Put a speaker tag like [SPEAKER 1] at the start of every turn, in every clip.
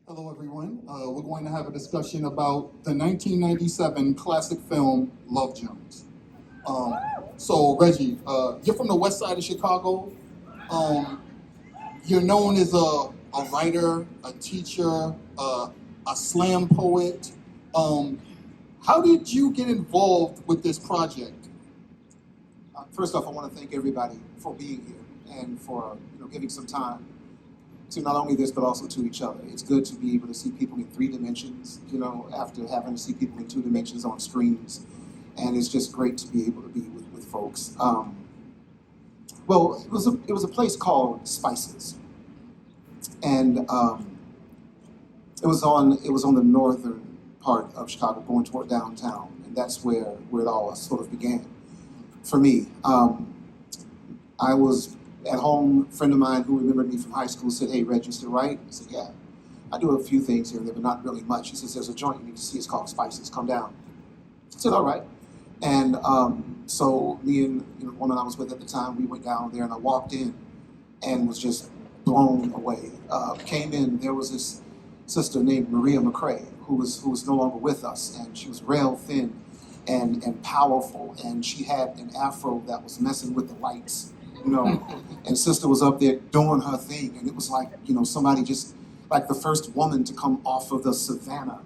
[SPEAKER 1] Hello, everyone. We're going to have a discussion about the 1997 classic film Love Jones. Um, so, Reggie, you're from the west side of Chicago. Um, you're known as a writer, a teacher, a slam poet. Um, how did you get involved with this project?
[SPEAKER 2] First off, I want to thank everybody for being here and for giving some time to not only this but also to each other. It's good to be able to see people in three dimensions, after having to see people in two dimensions on screens, and it's just great to be able to be with folks. Well, it was a place called Spices, and it was on the northern part of Chicago, going toward downtown, and that's where it all sort of began for me. I was at home. A friend of mine who remembered me from high school said, "Hey, Reg, you still write?" I said, "Yeah, I do a few things here and there, but not really much." He says, "There's a joint you need to see. It's called Spices. Come down." I said, "All right." And so me and the woman I was with at the time, we went down there, and I walked in and was just blown away. Came in, there was this sister named Maria McCrae who was no longer with us, and she was rail thin and powerful, and she had an afro that was messing with the lights, you know. And sister was up there doing her thing, and it was like somebody just like the first woman to come off of the savannah,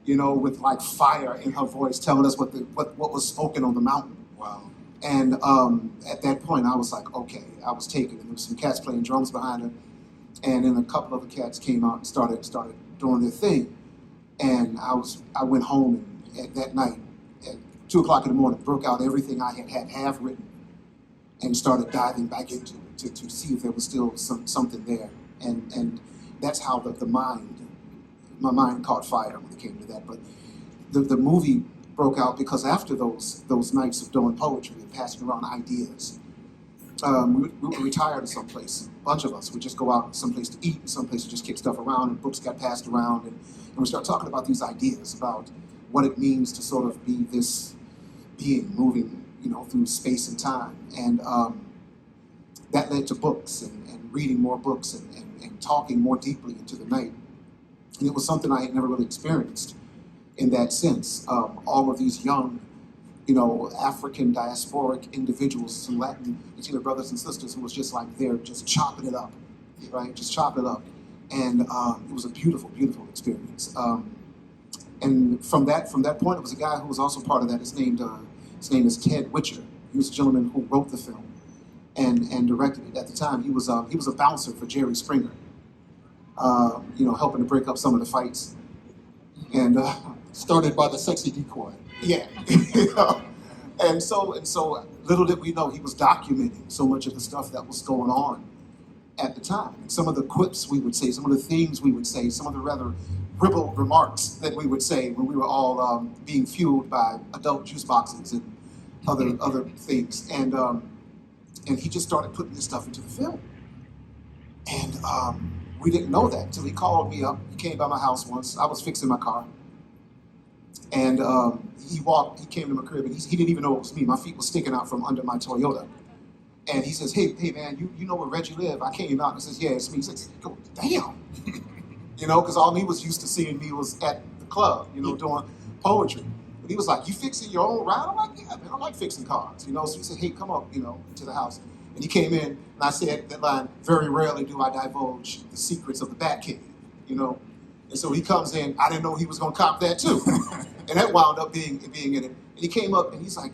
[SPEAKER 2] with like fire in her voice, telling us what was spoken on the mountain.
[SPEAKER 1] Wow.
[SPEAKER 2] And at that point, I was like, okay, I was taken. And there was some cats playing drums behind her, and then a couple other cats came out and started doing their thing. And I went home and that night at 2 o'clock in the morning, broke out everything I had half written, and started diving back into it to see if there was still something there. And that's how my mind caught fire when it came to that. But the movie broke out because after those nights of doing poetry and passing around ideas, we were retired at someplace. A bunch of us would just go out someplace to eat, and someplace to just kick stuff around, and books got passed around, and we start talking about these ideas about what it means to sort of be this being moving, through space and time. And that led to books and reading more books and talking more deeply into the night. And it was something I had never really experienced in that sense. All of these young, African diasporic individuals, some Latin Latino brothers and sisters who was just like there, just chopping it up, right? Just chopping it up. And it was a beautiful, beautiful experience. And from that point, it was a guy who was also part of that. His name is Ted Witcher. He was a gentleman who wrote the film and directed it. At the time, he was a bouncer for Jerry Springer, helping to break up some of the fights. And
[SPEAKER 1] Started by the sexy decoy.
[SPEAKER 2] yeah, and so little did we know he was documenting so much of the stuff that was going on at the time. And some of the quips we would say, some of the things we would say, some of the rather ribald remarks that we would say when we were all being fueled by adult juice boxes and other things. And he just started putting this stuff into the film. And we didn't know that until he called me up. He came by my house once. I was fixing my car. And he came to my crib, and he didn't even know it was me. My feet were sticking out from under my Toyota. And he says, hey man, you know where Reggie live? I came out and says, yeah, it's me. He says, damn. Because all he was used to seeing me was at the club, doing poetry. But he was like, you fixing your own ride? I'm like, yeah, man, I like fixing cars. So he said, hey, come up, to the house. And he came in, and I said that line, very rarely do I divulge the secrets of the Batcave, And so he comes in, I didn't know he was gonna cop that too. And that wound up being in it. And he came up and he's like,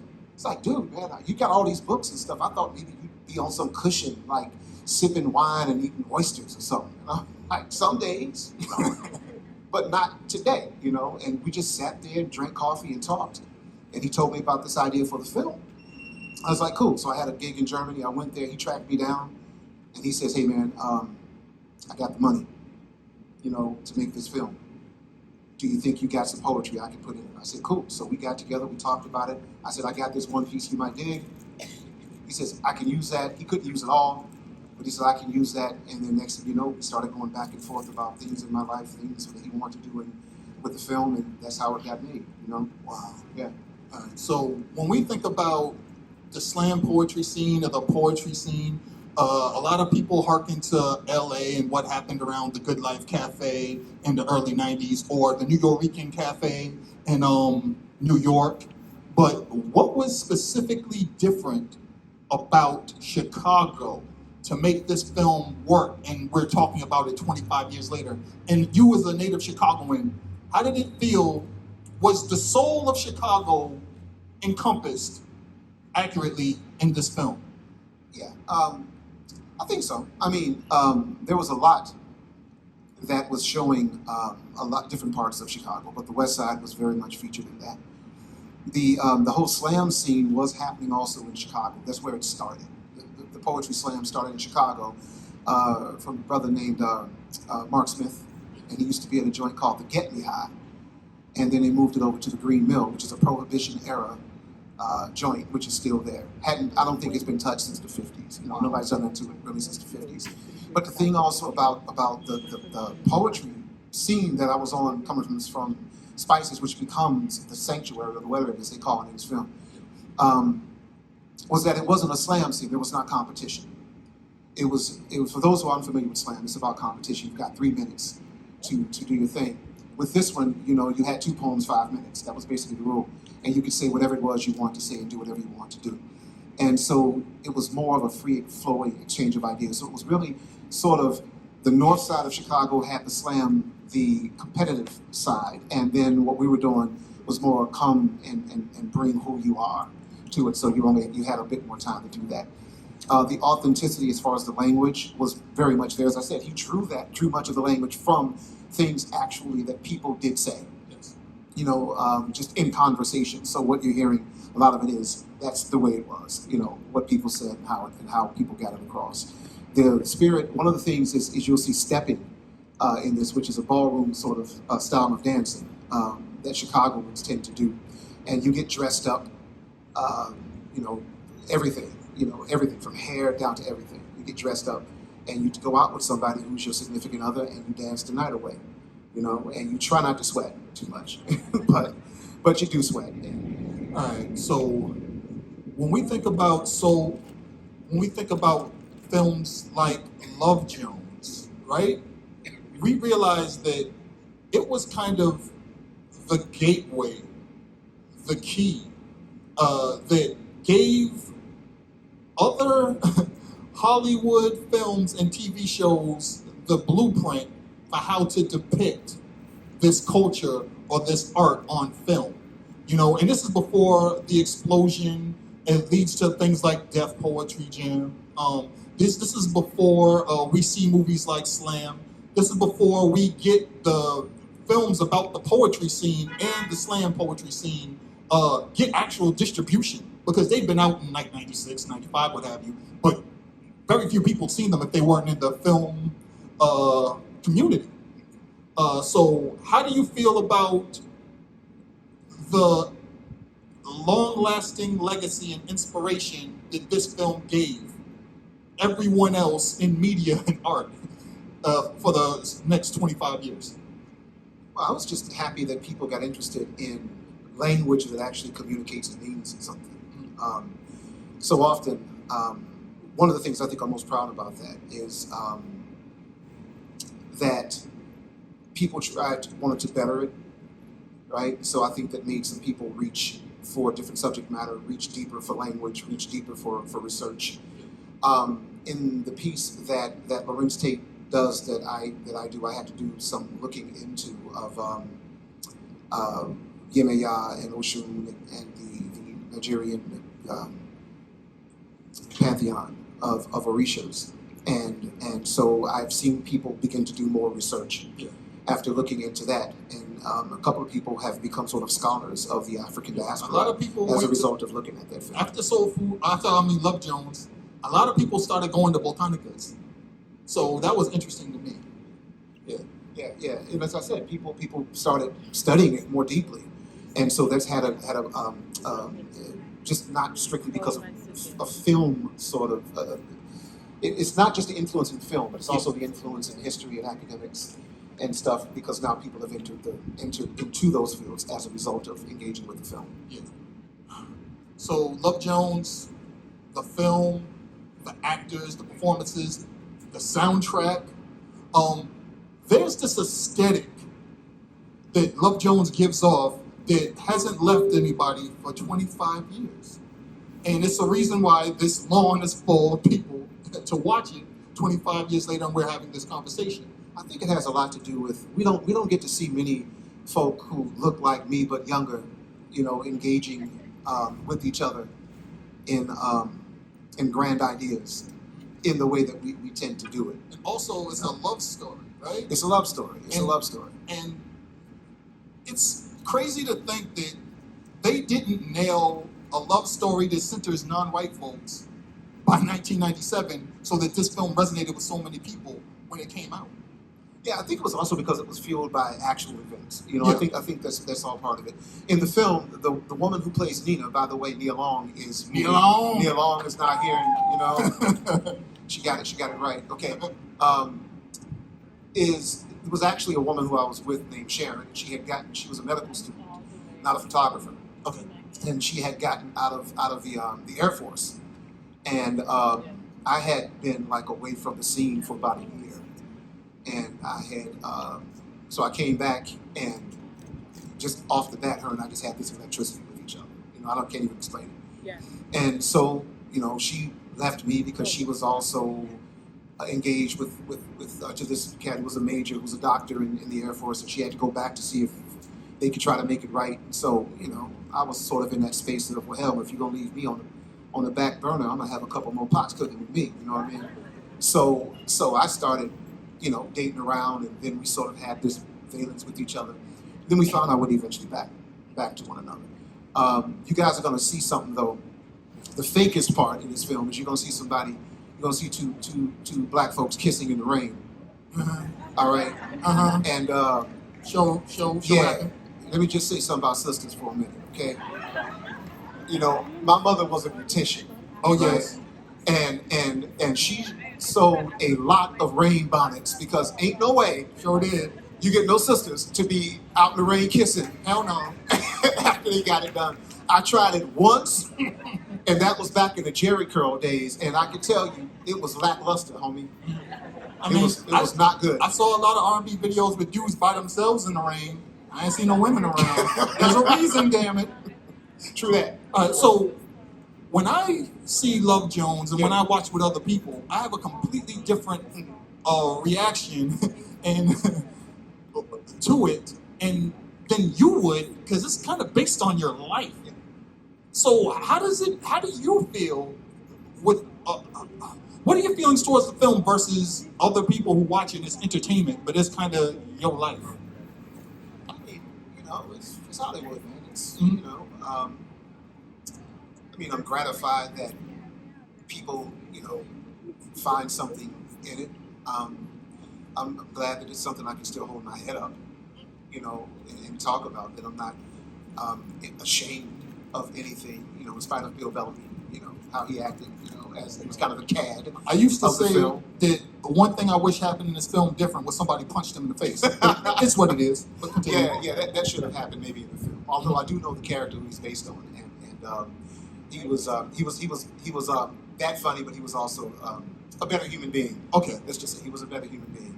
[SPEAKER 2] dude, man, you got all these books and stuff. I thought maybe you'd be on some cushion, like sipping wine and eating oysters or something. And I'm like, some days, but not today, And we just sat there and drank coffee and talked. And he told me about this idea for the film. I was like, cool. So I had a gig in Germany. I went there. He tracked me down. And he says, hey, man, I got the money, to make this film. Do you think you got some poetry I can put in it? I said, cool. So we got together. We talked about it. I said, I got this one piece you might dig. He says, I can use that. He couldn't use it all. But he said, I can use that. And then next thing you know, we started going back and forth about things in my life, things that he wanted to do with the film. And that's how it got made,
[SPEAKER 1] Wow.
[SPEAKER 2] Yeah.
[SPEAKER 1] So when we think about the slam poetry scene or the poetry scene, A lot of people hearken to LA and what happened around the Good Life Cafe in the early 90s or the New Yorican Cafe in New York. But what was specifically different about Chicago to make this film work? And we're talking about it 25 years later. And you, as a native Chicagoan, how did it feel? Was the soul of Chicago encompassed accurately in this film?
[SPEAKER 2] Yeah, I think so. I mean, there was a lot that was showing a lot different parts of Chicago, but the West Side was very much featured in that. The whole slam scene was happening also in Chicago. That's where it started. The poetry slam started in Chicago from a brother named Mark Smith, and he used to be at a joint called the Get Me High, and then they moved it over to the Green Mill, which is a Prohibition era joint, which is still there. I don't think it's been touched since the 50s. You know, nobody's done that to it really since the 50s. But the thing also about the poetry scene that I was on, coming from Spices, which becomes the sanctuary, or whatever it is they call it in this film, was that it wasn't a slam scene. There was not competition. It was for those who are unfamiliar with slam, it's about competition. You've got 3 minutes to do your thing. With this one, you know, you had 2 poems, 5 minutes. That was basically the rule. And you could say whatever it was you want to say and do whatever you want to do. And so it was more of a free flowing exchange of ideas. So it was really sort of the north side of Chicago had the slam, the competitive side. And then what we were doing was more come and bring who you are to it. So you had a bit more time to do that. The authenticity as far as the language was very much there. As I said, he drew much of the language from things actually that people did say. You know, just in conversation. So what you're hearing, a lot of it is, that's the way it was, you know, what people said and how people got it across. The spirit, one of the things is you'll see stepping in this, which is a ballroom sort of style of dancing that Chicagoans tend to do. And you get dressed up, you know, everything from hair down to everything. You get dressed up and you go out with somebody who's your significant other and you dance the night away. You know, and you try not to sweat too much, but you do sweat.
[SPEAKER 1] All right. So when we think about films like Love Jones, right? We realize that it was kind of the gateway, the key that gave other Hollywood films and TV shows the blueprint for how to depict this culture or this art on film. You know, and this is before the explosion. It leads to things like Def Poetry Jam. This is before we see movies like Slam. This is before we get the films about the poetry scene and the slam poetry scene get actual distribution, because they've been out in like 96, 95, what have you, but very few people seen them if they weren't in the film community. So how do you feel about the long-lasting legacy and inspiration that this film gave everyone else in media and art for the next 25 years?
[SPEAKER 2] Well, I was just happy that people got interested in language that actually communicates and means something. So often, one of the things I think I'm most proud about that is that people wanted to better it, right? So I think that made some people reach for different subject matter, reach deeper for language, reach deeper for research. In the piece that Larenz Tate does that I do, I had to do some looking into of Yemaya and Oshun and the Nigerian pantheon of Orishas. And so I've seen people begin to do more research after looking into that. And a couple of people have become sort of scholars of the African diaspora
[SPEAKER 1] a lot of people
[SPEAKER 2] as a result of looking at that film.
[SPEAKER 1] After Love Jones, a lot of people started going to Botanicas. So that was interesting to me.
[SPEAKER 2] Yeah. And as I said, people started studying it more deeply. And so that's had a just not strictly because of a film sort of, it's not just the influence in film, but it's also the influence in history and academics and stuff, because now people have entered into those fields as a result of engaging with the film.
[SPEAKER 1] Yeah. So Love Jones, the film, the actors, the performances, the soundtrack. Um, there's this aesthetic that Love Jones gives off that hasn't left anybody for 25 years. And it's the reason why this lawn is full of people to watch it 25 years later and we're having this conversation.
[SPEAKER 2] I think it has a lot to do with we don't get to see many folk who look like me but younger, engaging with each other in grand ideas in the way that we tend to do it.
[SPEAKER 1] And also, it's a love story, right?
[SPEAKER 2] It's a love story. It's a love story.
[SPEAKER 1] And it's crazy to think that they didn't nail a love story that centers non-white folks by 1997 so that this film resonated with so many people when it came out.
[SPEAKER 2] Yeah, I think it was also because it was fueled by actual events.
[SPEAKER 1] Yeah.
[SPEAKER 2] I think that's all part of it. In the film, the woman who plays Nina, by the way, Nia Long is
[SPEAKER 1] Nia Long.
[SPEAKER 2] Nia Long is not here, she got it right. Okay. It was actually a woman who I was with named Sharon. She was a medical student, not a photographer.
[SPEAKER 1] Okay.
[SPEAKER 2] And she had gotten out of the Air Force, and I had been away from the scene for about a year. And I had, so I came back, and just off the bat, her and I just had this electricity with each other. Can't even explain it.
[SPEAKER 3] Yeah.
[SPEAKER 2] And so, she left me because she was also engaged with to this cat who was a major, who was a doctor in the Air Force, and she had to go back to see if they could try to make it right. And so, I was sort of in that space of, well, hell, if you're gonna leave me on the back burner, I'm gonna have a couple more pots cooking with me. You know what I mean? So I started, dating around, and then we sort of had this valence with each other. Then we found out we'd eventually back to one another. You guys are going to see something though. The fakest part in this film is you're going to see two black folks kissing in the rain. All right. And
[SPEAKER 1] Show
[SPEAKER 2] yeah.
[SPEAKER 1] happened.
[SPEAKER 2] Let me just say something about sisters for a minute, okay? My mother was a beautician.
[SPEAKER 1] Oh,
[SPEAKER 2] right?
[SPEAKER 1] yes.
[SPEAKER 2] And she sold a lot of rain bonnets because ain't no way
[SPEAKER 1] Sure did.
[SPEAKER 2] you get no sisters to be out in the rain kissing
[SPEAKER 1] Hell no.
[SPEAKER 2] after they got it done. I tried it once, and that was back in the Jerry curl days, and I can tell you it was lackluster, homie. It was not good.
[SPEAKER 1] I saw a lot of R&B videos with dudes by themselves in the rain. I ain't seen no women around. There's a reason, damn it.
[SPEAKER 2] True that.
[SPEAKER 1] So when I see Love Jones and when
[SPEAKER 2] Yeah.
[SPEAKER 1] I watch with other people, I have a completely different reaction and to it and than you would, because it's kind of based on your life. So how do you feel with what are your feelings towards the film versus other people who watch it as entertainment, but it's kind of your life?
[SPEAKER 2] I mean, it's Hollywood, man. It's
[SPEAKER 1] Mhm.
[SPEAKER 2] I'm gratified that people, find something in it. I'm glad that it's something I can still hold my head up, and talk about, that I'm not ashamed of anything, in spite of Bill Bellamy, how he acted, as he was kind of a cad.
[SPEAKER 1] I used to
[SPEAKER 2] Of the
[SPEAKER 1] say
[SPEAKER 2] film.
[SPEAKER 1] that the one thing I wish happened in this film different was somebody punched him in the face. It's what it is. But continue.
[SPEAKER 2] Yeah, that should have happened maybe in the film. Although I do know the character who he's based on, and he was that funny, but he was also a better human being.
[SPEAKER 1] Okay.
[SPEAKER 2] Let's just say he was a better human being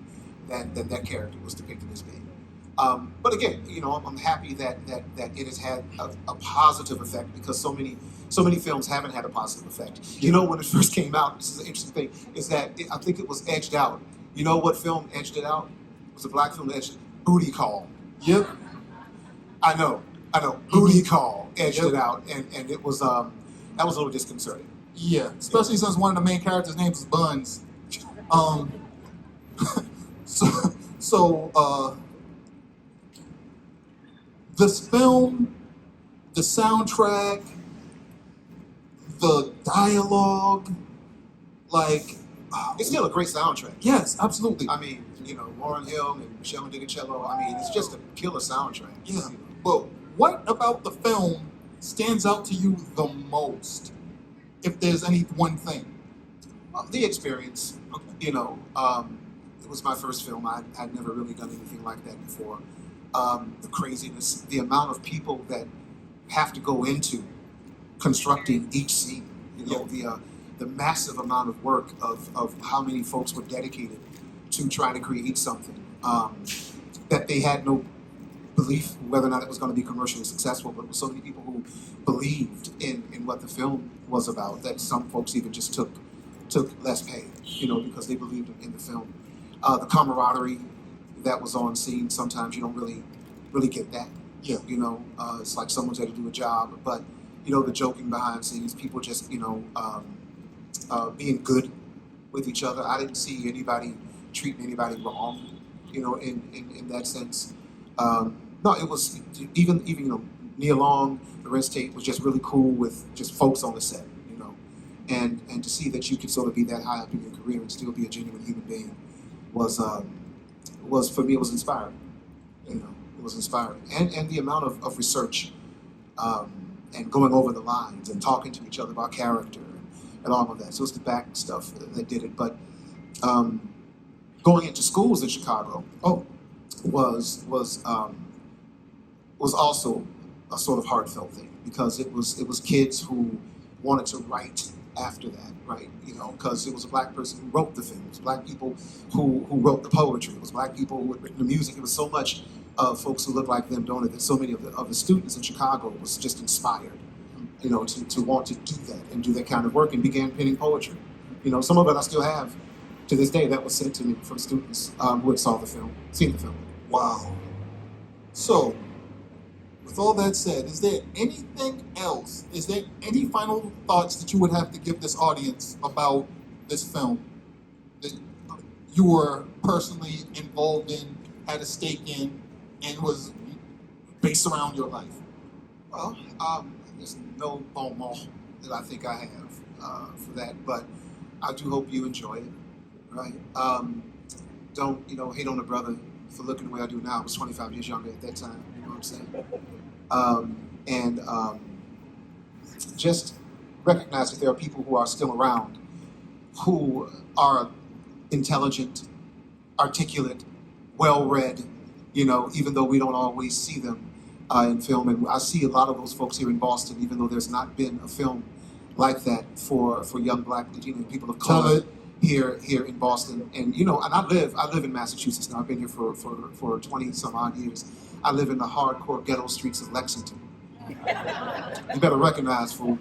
[SPEAKER 2] than that character was depicted as being. But again, I'm happy that it has had a positive effect, because so many films haven't had a positive effect.
[SPEAKER 1] Yeah.
[SPEAKER 2] When it first came out, this is an interesting thing, is that I think it was edged out. You know what film edged it out? It was a black film that edged it. Booty Call.
[SPEAKER 1] Yep.
[SPEAKER 2] I know. Booty Call edged
[SPEAKER 1] Yep.
[SPEAKER 2] it out, and it was that was a little disconcerting.
[SPEAKER 1] Yeah. Especially since one of the main characters' names is Buns. So this film, the soundtrack, the dialogue,
[SPEAKER 2] It's still a great soundtrack.
[SPEAKER 1] yes, absolutely.
[SPEAKER 2] I mean, Lauryn Hill and Michelle Monticello. I mean, it's just a killer soundtrack.
[SPEAKER 1] Yeah. But what about the film stands out to you the most, if there's any one thing?
[SPEAKER 2] The experience. It was my first film. I'd never really done anything like that before. The craziness, the amount of people that have to go into constructing each scene. the massive amount of work of how many folks were dedicated to trying to create something that they had no belief whether or not it was going to be commercially successful, but so many people who believed in what the film was about that some folks even just took less pay, because they believed in the film. The camaraderie that was on scene, sometimes you don't really get that.
[SPEAKER 1] Yeah.
[SPEAKER 2] It's like someone's there to do a job, but the joking behind scenes, people just being good with each other. I didn't see anybody treating anybody wrong, in that sense. No, it was even Neil Long, Lorenz Tate was just really cool with just folks on the set, and to see that you could sort of be that high up in your career and still be a genuine human being was for me, it was inspiring. It was inspiring, and the amount of research and going over the lines and talking to each other about character and all of that. So it's the back stuff that did it, but going into schools in Chicago, was also a sort of heartfelt thing, because it was kids who wanted to write after that, right? Because it was a black person who wrote the film. It was black people who wrote the poetry. It was black people who had written the music. It was so much of folks who look like them, don't it? That so many of the students in Chicago was just inspired, to want to do that and do that kind of work, and began penning poetry. Some of it I still have to this day that was sent to me from students who had seen the film.
[SPEAKER 1] Wow. So, with all that said, is there anything else? Is there any final thoughts that you would have to give this audience about this film that you were personally involved in, had a stake in, and was based around your life?
[SPEAKER 2] Well, there's no bon mot that I think I have for that, but I do hope you enjoy it, right? Don't, hate on a brother for looking the way I do now. I was 25 years younger at that time, you know what I'm saying? Just recognize that there are people who are still around who are intelligent, articulate, well-read, even though we don't always see them in film. And I see a lot of those folks here in Boston, even though there's not been a film like that for young black Latino people of color here in Boston. And and I live in Massachusetts now. I've been here for 20 some odd years. I live in the hardcore ghetto streets of Lexington. You better recognize, fool.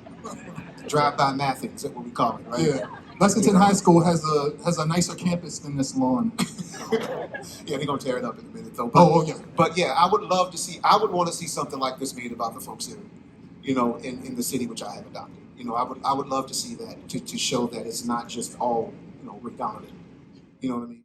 [SPEAKER 2] Drive-by Mathens, that's what we call it, right?
[SPEAKER 1] Yeah. Lexington High School has a nicer campus than this lawn.
[SPEAKER 2] Yeah, they're gonna tear it up in a minute though.
[SPEAKER 1] Yeah.
[SPEAKER 2] But yeah, I would want to see something like this made about the folks here, in the city which I have adopted. I would love to see that, to show that it's not just all, Rick Donovan. You know what I mean?